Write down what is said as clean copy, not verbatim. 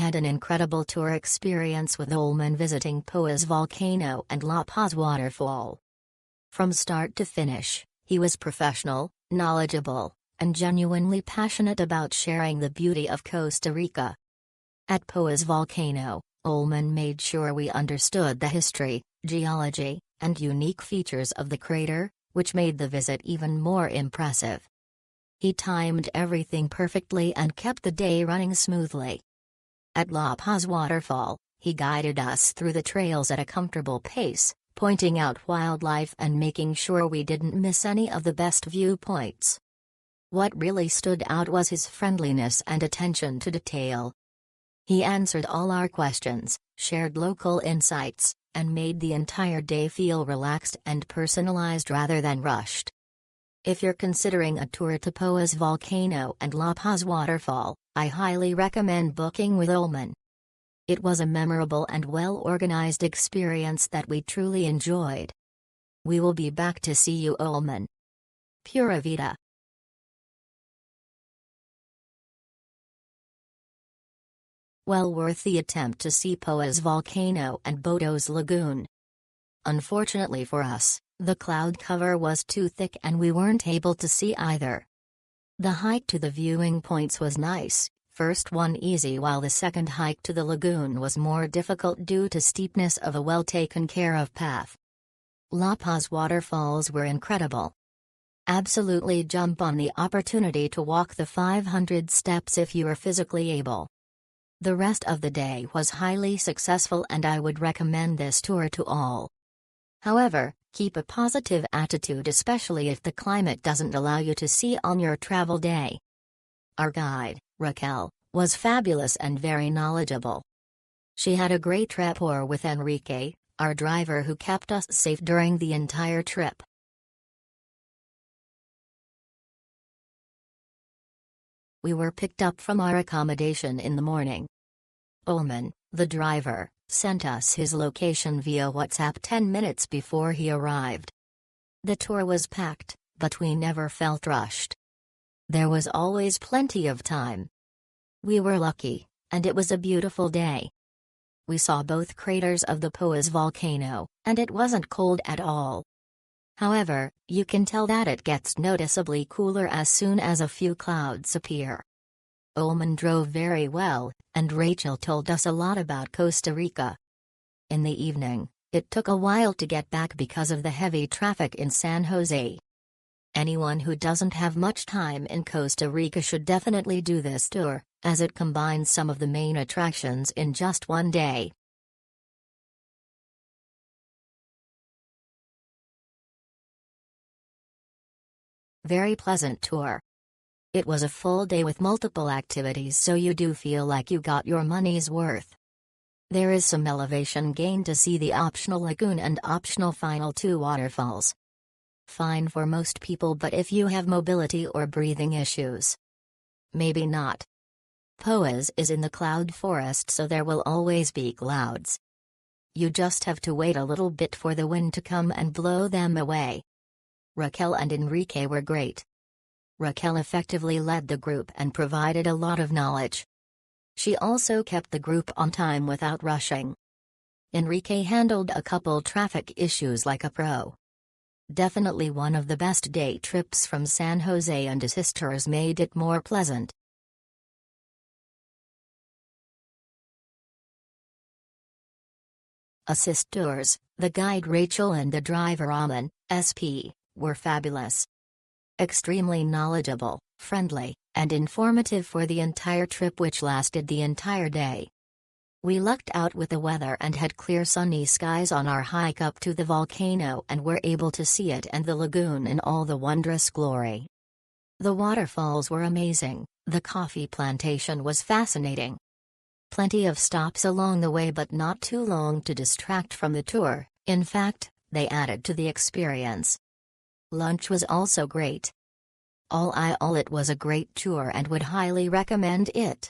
had an incredible tour experience with Olman visiting Poas Volcano and La Paz Waterfall. From start to finish, he was professional, knowledgeable, and genuinely passionate about sharing the beauty of Costa Rica. At Poas Volcano, Olman made sure we understood the history, geology, and unique features of the crater, which made the visit even more impressive. He timed everything perfectly and kept the day running smoothly. At La Paz Waterfall, he guided us through the trails at a comfortable pace, pointing out wildlife and making sure we didn't miss any of the best viewpoints. What really stood out was his friendliness and attention to detail. He answered all our questions, shared local insights, and made the entire day feel relaxed and personalized rather than rushed. If you're considering a tour to Poas Volcano and La Paz Waterfall, I highly recommend booking with Olman. It was a memorable and well-organized experience that we truly enjoyed. We will be back to see you, Olman. Pura Vida. Well worth the attempt to see Poas Volcano and Botos Lagoon. Unfortunately for us, the cloud cover was too thick and we weren't able to see either. The hike to the viewing points was nice, first one easy while the second hike to the lagoon was more difficult due to steepness of a well taken care of path. La Paz waterfalls were incredible. Absolutely jump on the opportunity to walk the 500 steps if you are physically able. The rest of the day was highly successful and I would recommend this tour to all. However, keep a positive attitude, especially if the climate doesn't allow you to see on your travel day. Our guide, Raquel, was fabulous and very knowledgeable. She had a great rapport with Enrique, our driver, who kept us safe during the entire trip. We were picked up from our accommodation in the morning. Olman, the driver, sent us his location via WhatsApp 10 minutes before he arrived. The tour was packed, but we never felt rushed. There was always plenty of time. We were lucky, and it was a beautiful day. We saw both craters of the Poas Volcano, and it wasn't cold at all. However, you can tell that it gets noticeably cooler as soon as a few clouds appear. Olman drove very well, and Rachel told us a lot about Costa Rica. In the evening, it took a while to get back because of the heavy traffic in San Jose. Anyone who doesn't have much time in Costa Rica should definitely do this tour, as it combines some of the main attractions in just one day. Very pleasant tour. It was a full day with multiple activities, so you do feel like you got your money's worth. There is some elevation gain to see the optional lagoon and optional final 2 waterfalls. Fine for most people, but if you have mobility or breathing issues, maybe not. Poas is in the cloud forest, so there will always be clouds. You just have to wait a little bit for the wind to come and blow them away. Raquel and Enrique were great. Raquel effectively led the group and provided a lot of knowledge. She also kept the group on time without rushing. Enrique handled a couple traffic issues like a pro. Definitely one of the best day trips from San Jose, and his sisters made it more pleasant. Assistors, the guide Rachel and the driver Aman, SP, were fabulous. Extremely knowledgeable, friendly, and informative for the entire trip, which lasted the entire day. We lucked out with the weather and had clear sunny skies on our hike up to the volcano and were able to see it and the lagoon in all the wondrous glory. The waterfalls were amazing, the coffee plantation was fascinating. Plenty of stops along the way, but not too long to distract from the tour. In fact, they added to the experience. Lunch was also great. All it was a great tour and would highly recommend it.